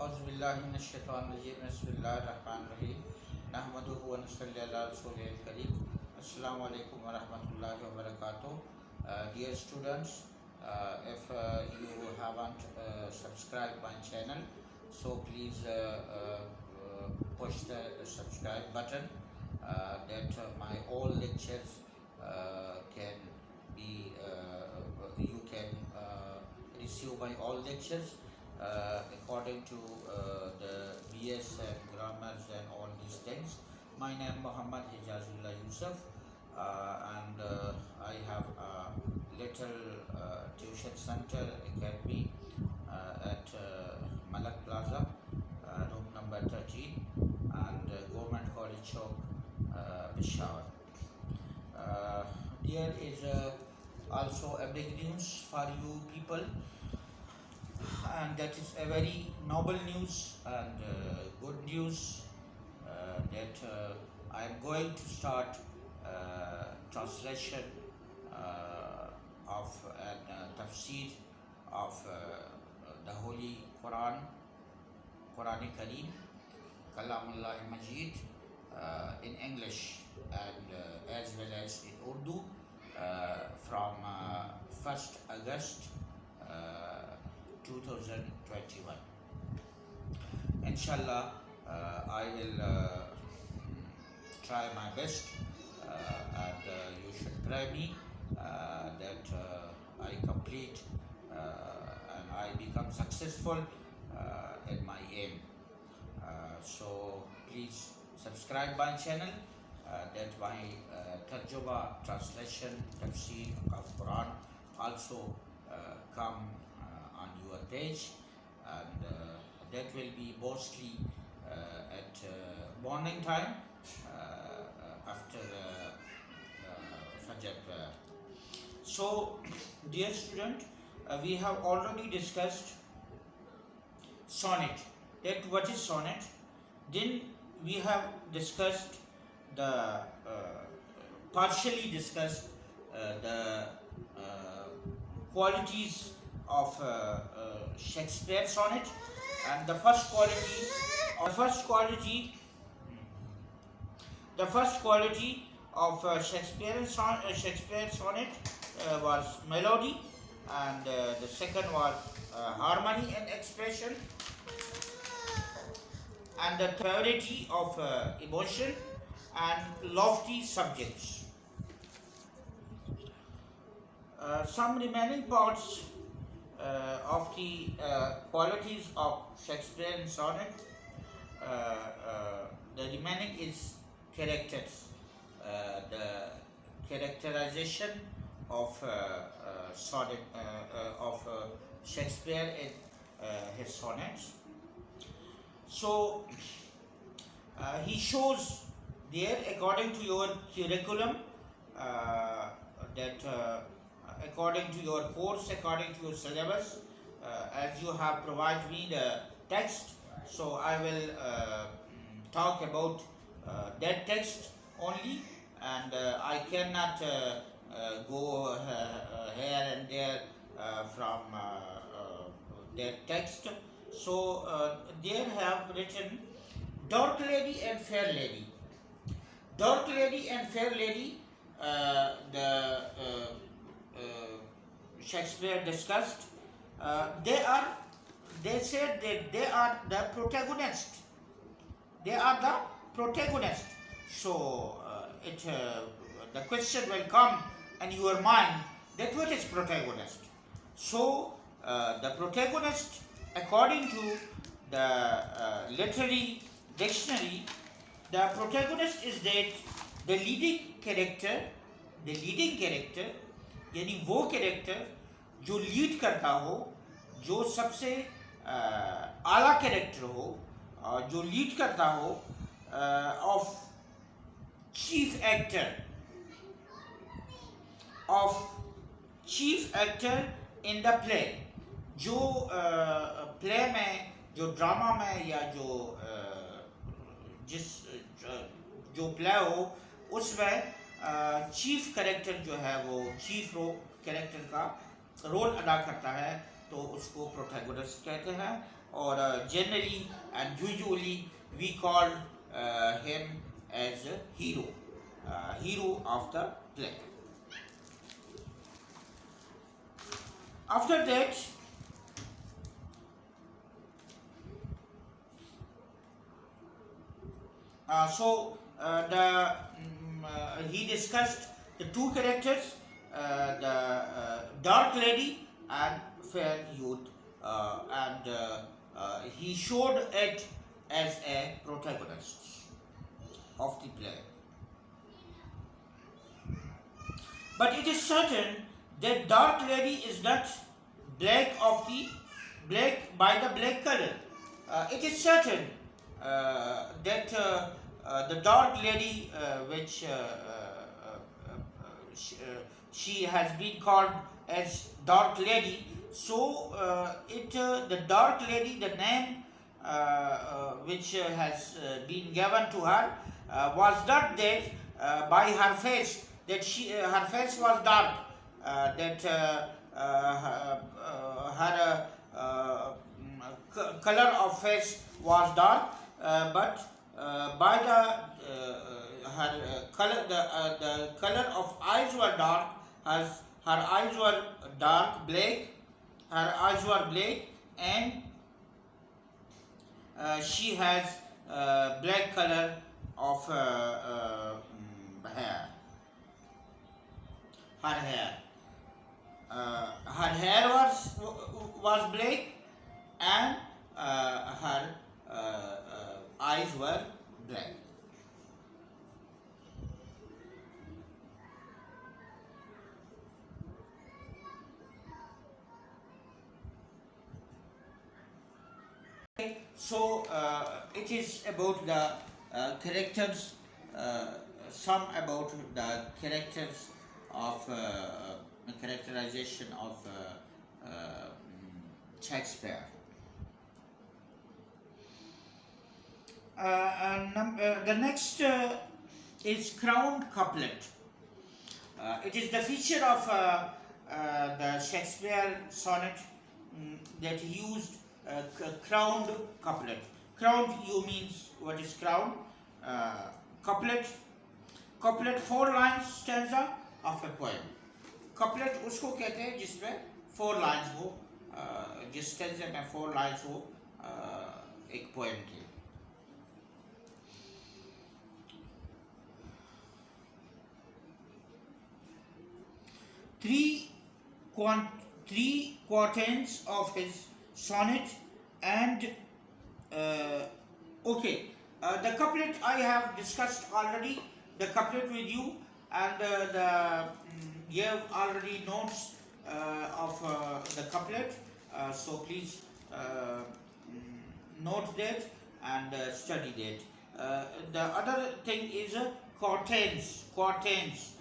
औज़ुबिल्लाहिमिनश्शैतानिर्रजीम बिस्मिल्लाहिर्रहमानिर्रहीम नहमदुहु व नसल्ली अला रसूलिल करीम अस्सलामु अलैकुम व रहमतुल्लाहि व बरकातुहू. Dear students, if you haven't subscribed my channel, so please push the subscribe button that my all lectures can be you can receive my all lectures according to the BS and grammars and all these things. My name Muhammad Hijazullah Yusuf, and I have a little tuition center academy at Malak Plaza, room number 13, and Government College Chowk, Peshawar. There is also a big news for you people, and that is a very noble news and good news that I am going to start translation of and tafsir of the Holy Quran, Quranic Kareem, Kalamullah Majid, in English and as well as in Urdu from 1st August 2021. Inshallah, I will try my best, and you should pray me that I complete and I become successful in my aim. So please subscribe my channel, that my tarjuma translation tafsir of Quran also come on your page, and that will be mostly at morning time after Fajr prayer. So dear student, we have already discussed sonnet, that what is sonnet. Then we have discussed the partially discussed the qualities of Shakespeare sonnet, and the first quality of Shakespeare sonnet was melody, and the second was harmony and expression, and the purity of emotion and lofty subjects. Some remaining parts of the qualities of Shakespearean sonnet, the remaining is characters, the characterization of sonnet of Shakespeare in his sonnets. So he shows there, according to your curriculum, that according to your course, according to your syllabus, as you have provided me the text, so I will talk about that text only, and I cannot go here and there from that text. So there have written dark lady and fair lady. Dark lady and fair lady, Shakespeare discussed. They said that they are the protagonist. They are the protagonist. So the question will come in your mind that what is protagonist. So the protagonist, according to the literary dictionary, the protagonist is that the leading character यानी वो character जो lead करता हो, जो सबसे आला character हो, जो लीड करता हो, of chief actor in the play. जो प्ले में, जो ड्रामा में, या जो प्ले हो उसमें चीफ कैरेक्टर जो है वो चीफ कैरेक्टर का रोल अदा करता है, तो उसको प्रोटैगोनिस्ट कहते हैं. or generally and usually we call him as a hero of the play. After that, he discussed the two characters, the dark lady and fair youth, and he showed it as a protagonist of the play. But it is certain that dark lady is not black by the black color. It is certain that the dark lady, which she has been called as dark lady. So the dark lady, the name which has been given to her, was not that by her face, that her face was dark, that her color of face was dark, but by the color of eyes were dark. Her eyes were dark black. Her eyes were black, and she has black color of hair. Her hair. Her hair was black, and her eyes were black. So it is about the characters, some about the characters of characterization of Shakespeare. The next is crowned couplet. It is the feature of the Shakespeare sonnet that he used crowned couplet. Crowned, you means what is crowned? Couplet. Couplet 4 lines stanza of a poem. Couplet उसको कहते हैं जिसमें 4 lines हो, जिस stanza में 4 lines हो एक poem के. Three quatrains of his sonnet, and okay, the couplet I have discussed already, the couplet with you, and you have already notes of the couplet, so please note that and study that. The other thing is quatrains. Quatrains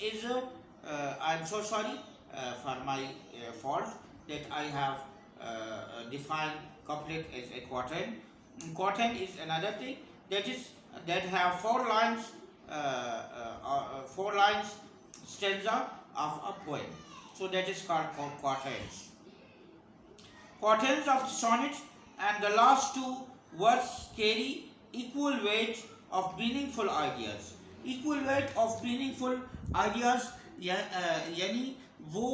is I'm so sorry for my fault that I have defined couplet as a quatrain. Quatrain is another thing that have 4 lines, 4 lines stanza of a poem. So that is called quatrains. Quatrains of the sonnet and the last 2 words carry equal weight of meaningful ideas. Equal weight of meaningful ideas यानी वो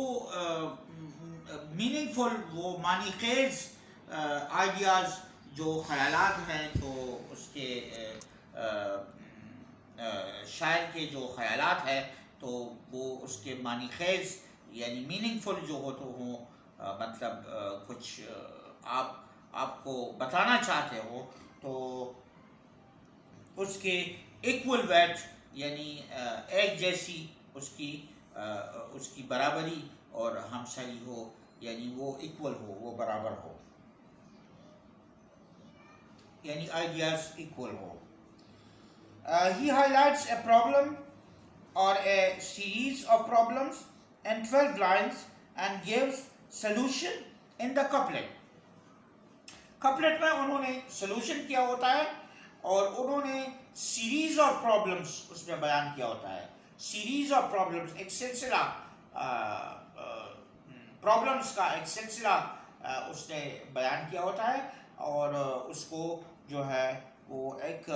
meaningful, वो मानीखेज ideas जो ख़यालात हैं, तो उसके शायर के जो ख़यालात हैं, तो वो उसके मानीखेज यानी मीनिंगफुल जो हो, तो हो मतलब कुछ आपको बताना चाहते हो, तो उसके इक्वल वेट यानी एक जैसी उसकी बराबरी और हमसरी हो, यानी वो इक्वल हो, वो बराबर हो, यानी आइडियाज इक्वल हो. He highlights a problem or a series of problems in 12 lines and gives solution in the couplet. Couplet में उन्होंने solution किया होता है और उन्होंने series of problems उसमें बयान किया होता है. Series of problems, एक सिलसिला problems का एक सिलसिला उसने बयान किया होता है और उसको जो है वो एक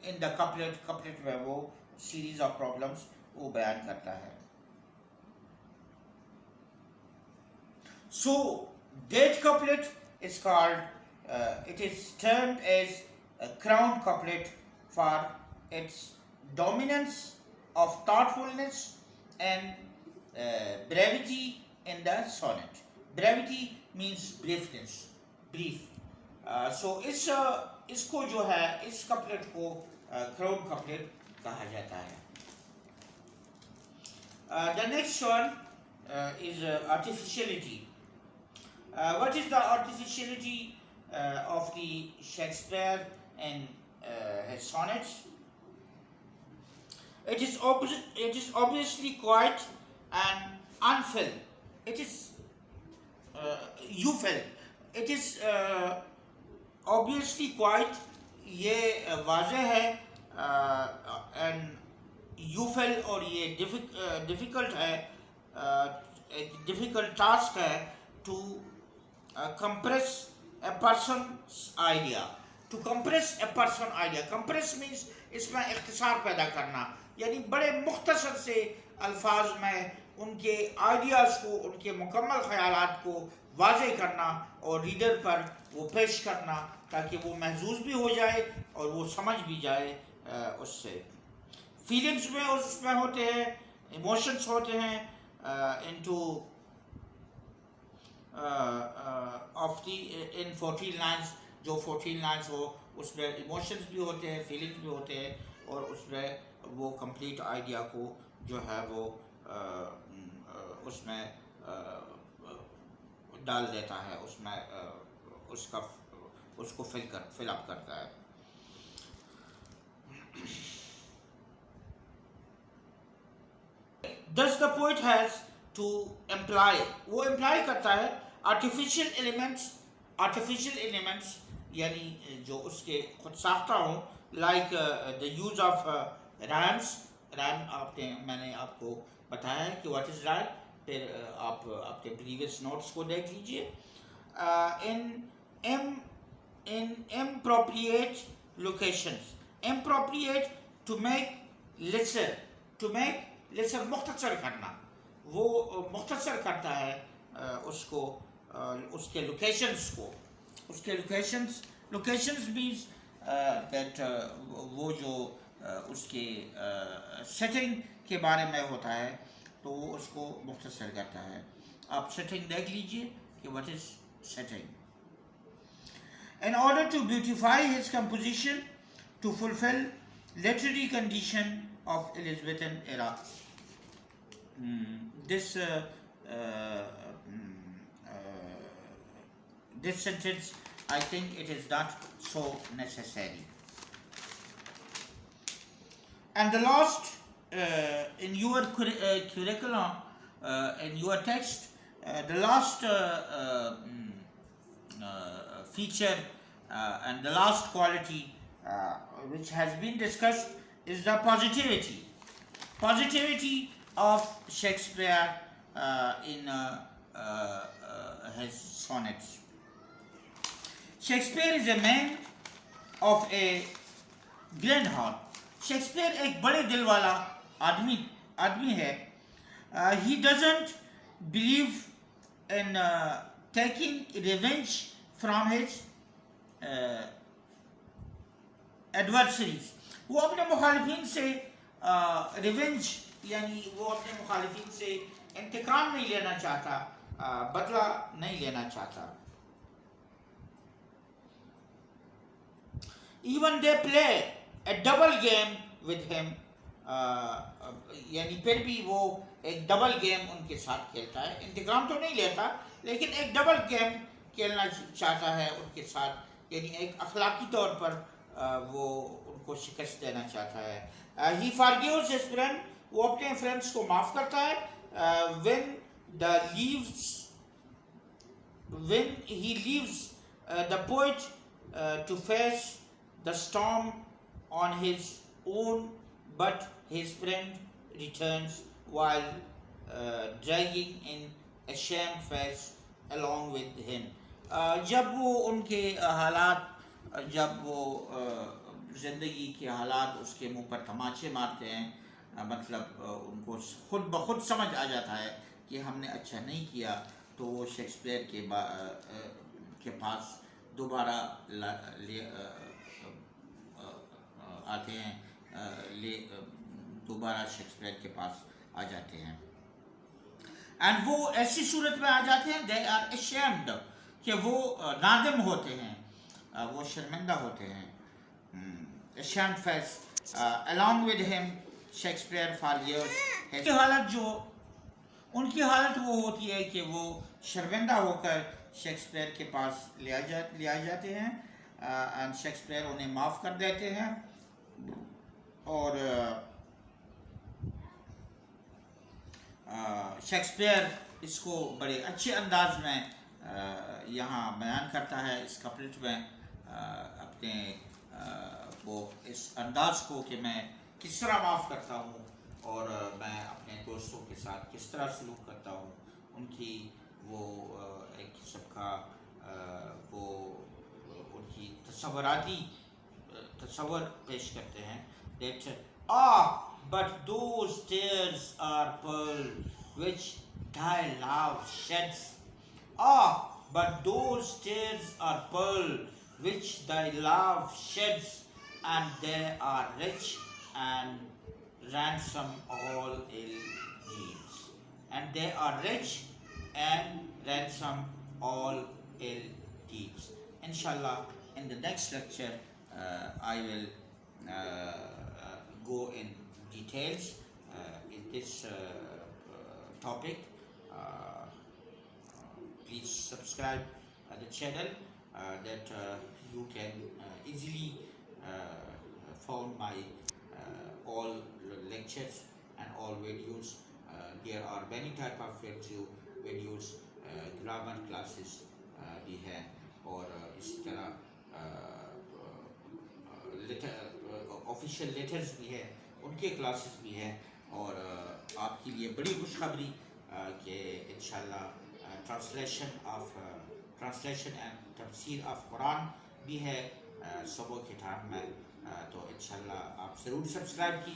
इन द कपलेट में वो सीरीज ऑफ प्रॉब्लम्स वो बयान करता है. So that couplet is called, it is termed as a crown couplet for its dominance of thoughtfulness and brevity in the sonnet. Brevity means briefness, brief. So इसको जो है इस कपलेट को crown couplet कहा जाता है. The next one is artificiality. What is the artificiality of the Shakespeare in his sonnets? It is obviously quiet and unfilled. It is euphil. It is obviously quiet. ये वाज़ेह है and UFill और ये difficult है, एक difficult task है to compress a person's idea. To compress a person idea. Compress means इसमें इख्तिसार पैदा करना, यानी बड़े मुख्तसर से अल्फाज में उनके आइडियाज़ को, उनके मुकम्मल ख़यालात को वाज़ेह करना और रीडर पर वो पेश करना ताकि वो महजूज भी हो जाए और वो समझ भी जाए उससे. फीलिंग्स में उसमें होते हैं, इमोशंस होते हैं, into of the in 14 lines, जो 14 लाइन्स हो उसमें इमोशंस भी होते हैं, फीलिंग्स भी होते हैं और उसमें वो कंप्लीट आइडिया को जो है वो उसमें डाल देता है, उसमें उसको फिल अप करता है. Thus the poet has to imply, वो imply करता है artificial elements यानी जो उसके खुद साख्ता हों, like the use of rhymes. मैंने आपको बताया है कि what is rhyme, फिर आप आपके previous notes को देख लीजिए. In impropriate locations, impropriate to make lesser, मुख्तसर करना, वो मुख्तसर करता है उसको, उसके लोकेशंस को, उसके लोकेशंस मीन्स दैट वो जो उसके सेटिंग के बारे में होता है तो वो उसको मुख्तसर करता है. आप सेटिंग देख लीजिए कि what is setting. In order to beautify his composition to fulfill literary condition of Elizabethan era. This sentence, I think it is not so necessary. And the last, in your curriculum, in your text, the last feature and the last quality which has been discussed is the positivity of Shakespeare in his sonnets. Shakespeare is a man of a grand heart. Shakespeare एक बड़े दिल वाला आदमी है. He doesn't believe in taking revenge from his adversaries. वो अपने मुखालिफिन से revenge यानी वो अपने मुखालिफिन से इंतकाम नहीं लेना चाहता, बदला नहीं लेना चाहता. Even they play a double game with him, यानी फिर भी वो एक डबल गेम उनके साथ खेलता है. इंतकाम तो नहीं लेता लेकिन एक डबल गेम खेलना चाहता है उनके साथ, यानी एक अखलाकी तौर पर वो उनको शिकस्त देना चाहता है. He forgives his friend, वो अपने फ्रेंड्स को माफ़ करता है. When he leaves the poet to face the storm on his own, but his friend returns while dragging in a shame face along with him. जब वो उनके हालात, जब वो ज़िंदगी के हालात उसके मुंह पर तमाचे मारते हैं, मतलब उनको खुद ब खुद समझ आ जाता है कि हमने अच्छा नहीं किया, तो वो शेक्सपियर के पास दोबारा आते हैं, दोबारा शेक्सपियर के पास आ जाते हैं। एंड वो ऐसी सूरत में आ जाते हैं, दे आर ashamed, कि वो नादिम होते हैं, वो शर्मिंदा होते हैं। ashamed face, along with him Shakespeare for years उनकी हालत जो उनकी हालत वो होती है कि वो शर्मिंदा होकर शेक्सपियर के पास ले आ जाते हैं, एंड शेक्सपियर उन्हें माफ़ कर देते हैं। और शेक्सपियर इसको बड़े अच्छे अंदाज में यहाँ बयान करता है इस कपलेट में, अपने वो इस अंदाज को कि मैं किस तरह माफ़ करता हूँ और मैं अपने दोस्तों के साथ किस तरह सलूक करता हूँ। उनकी वो एक किस्म का वो उनकी तसव्वुर पेश करते हैं, that but those tears are pearl which thy love sheds. But those tears are pearl which thy love sheds, and they are rich and ransom all ill deeds. And they are rich and ransom all ill deeds. Inshallah, in the next lecture, I will go in details in this topic. Please subscribe the channel that you can easily find my all lectures and all videos. There are many type of videos, grammar classes भी हैं, और इसी तरह official letters भी हैं, उनके classes भी हैं। और आपके लिए बड़ी खुशखबरी कि इंशाल्लाह ट्रांसलेशन एंड तफसीर ऑफ कुरान भी है सुबह के टाइम में, तो इंशाल्लाह आप ज़रूर सब्सक्राइब कीजिए।